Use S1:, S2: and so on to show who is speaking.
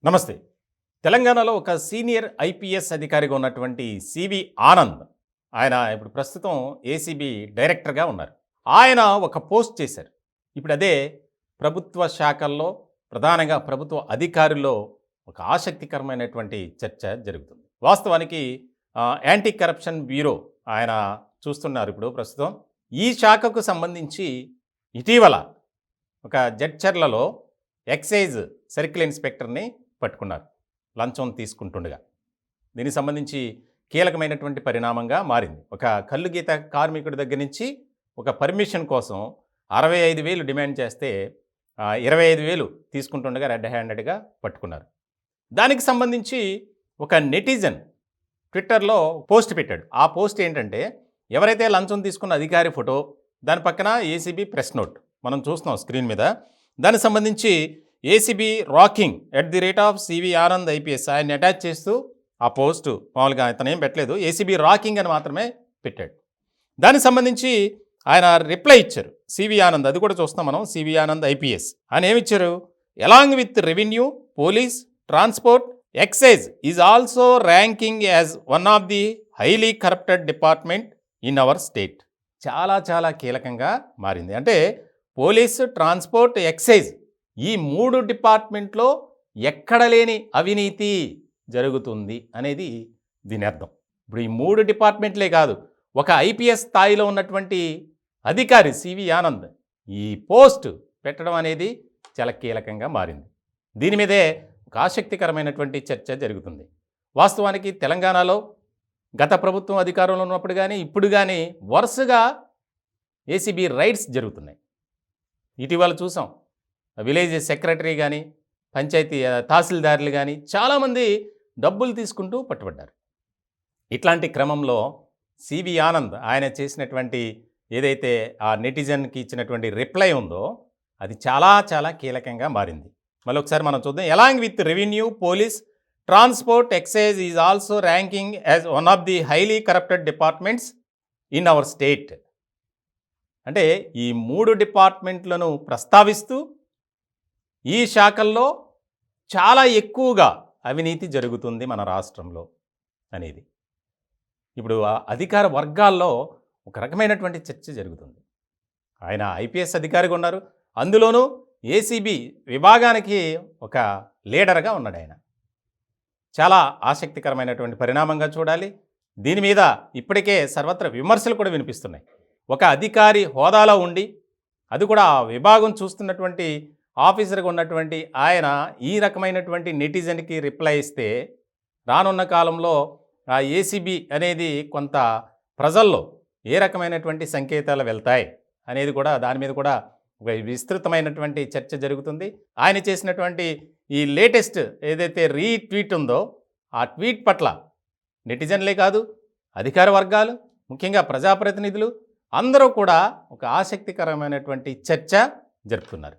S1: నమస్తే. తెలంగాణలో ఒక సీనియర్ ఐపీఎస్ అధికారిగా ఉన్నటువంటి సివి ఆనంద్. ఆయన ఇప్పుడు ప్రస్తుతం ఏసీబీ డైరెక్టర్‌గా ఉన్నారు. ఆయన ఒక పోస్ట్ చేశారు. ఇప్పుడు అదే ప్రభుత్వ శాఖల్లో ప్రధానంగా ప్రభుత్వ అధికారుల్లో ఒక ఆసక్తికరమైనటువంటి చర్చ జరుగుతుంది. వాస్తవానికి యాంటీ కరప్షన్ బ్యూరో ఆయన చూస్తున్నారు ఇప్పుడు ప్రస్తుతం. ఈ శాఖకు సంబంధించి ఇటీవల ఒక జడ్చర్లలో ఎక్సైజ్ సర్కిల్ ఇన్స్పెక్టర్‌ని పట్టుకున్నారు లంచం తీసుకుంటుండగా. దీనికి సంబంధించి కీలకమైనటువంటి పరిణామంగా మారింది. ఒక కల్లు గీత కార్మికుడి దగ్గర నుంచి ఒక పర్మిషన్ కోసం 65,000 డిమాండ్ చేస్తే 25,000 తీసుకుంటుండగా రెడ్ హ్యాండెడ్గా పట్టుకున్నారు. దానికి సంబంధించి ఒక నెటిజన్ ట్విట్టర్లో పోస్ట్ పెట్టాడు. ఆ పోస్ట్ ఏంటంటే, ఎవరైతే లంచం తీసుకున్న అధికారి ఫోటో, దాని పక్కన ఏసీబీ ప్రెస్ నోట్ మనం చూస్తున్నాం స్క్రీన్ మీద. దానికి సంబంధించి ACB rocking @C V Anand IPS ఆయన్ని అటాచ్ చేస్తూ ఆ పోస్టు మామూలుగా అతను ఏం పెట్టలేదు, ఏసీబీ రాకింగ్ అని మాత్రమే పెట్టాడు. దానికి సంబంధించి ఆయన రిప్లై ఇచ్చారు సివి ఆనంద్. అది కూడా చూస్తాం మనం. సివి ఆనంద్ ఐపీఎస్ ఆయన ఏమిచ్చారు, along with revenue, police, transport, excise is also ranking as one of the highly corrupted department in our state. చాలా చాలా కీలకంగా మారింది. అంటే పోలీసు, ట్రాన్స్పోర్ట్, ఎక్సైజ్ ఈ 3 డిపార్ట్మెంట్లో ఎక్కడ లేని అవినీతి జరుగుతుంది అనేది దీని అర్థం. ఇప్పుడు ఈ 3 డిపార్ట్మెంట్లే కాదు, ఒక ఐపీఎస్ స్థాయిలో ఉన్నటువంటి అధికారి సివి ఆనంద్ ఈ పోస్ట్ పెట్టడం అనేది చాలా కీలకంగా మారింది. దీని మీదే ఒక ఆసక్తికరమైనటువంటి చర్చ జరుగుతుంది. వాస్తవానికి తెలంగాణలో గత ప్రభుత్వం అధికారంలో ఉన్నప్పుడు కానీ ఇప్పుడు కానీ వరుసగా ఏసీబీ రైడ్స్ జరుగుతున్నాయి. ఇటీవల చూసాం, విలేజ్ సెక్రటరీ కానీ, పంచాయతీ తహసీల్దారులు కానీ చాలామంది డబ్బులు తీసుకుంటూ పట్టుబడ్డారు. ఇట్లాంటి క్రమంలో సివి ఆనంద్ ఆయన చేసినటువంటి ఏదైతే ఆ నెటిజన్కి ఇచ్చినటువంటి రిప్లై ఉందో అది చాలా చాలా కీలకంగా మారింది. మళ్ళీ ఒకసారి మనం చూద్దాం. Along with revenue, police, transport, excise is also ranking as one of the highly corrupted departments in our state. అంటే ఈ 3 డిపార్ట్మెంట్లను ప్రస్తావిస్తూ ఈ శాఖల్లో చాలా ఎక్కువగా అవినీతి జరుగుతుంది మన రాష్ట్రంలో అనేది ఇప్పుడు అధికార వర్గాల్లో ఒక రకమైనటువంటి చర్చ జరుగుతుంది. ఆయన ఐపీఎస్ అధికారిగా ఉన్నారు, అందులోనూ ఏసీబీ విభాగానికి ఒక లీడర్గా ఉన్నాడు ఆయన. చాలా ఆసక్తికరమైనటువంటి పరిణామంగా చూడాలి. దీని మీద ఇప్పటికే సర్వత్ర విమర్శలు కూడా వినిపిస్తున్నాయి. ఒక అధికారి హోదాలో ఉండి, అది కూడా ఆ విభాగం చూస్తున్నటువంటి ఆఫీసర్గా ఉన్నటువంటి ఆయన ఈ రకమైనటువంటి నెటిజన్కి రిప్లై ఇస్తే రానున్న కాలంలో ఆ ఏసీబీ అనేది కొంత ప్రజల్లో ఏ రకమైనటువంటి సంకేతాలు వెళ్తాయి అనేది కూడా దాని మీద కూడా ఒక విస్తృతమైనటువంటి చర్చ జరుగుతుంది. ఆయన చేసినటువంటి ఈ లేటెస్ట్ ఏదైతే రీట్వీట్ ఉందో ఆ ట్వీట్ పట్ల నెటిజన్లే కాదు, అధికార వర్గాలు, ముఖ్యంగా ప్రజాప్రతినిధులు అందరూ కూడా ఒక ఆసక్తికరమైనటువంటి చర్చ జరుపుతున్నారు.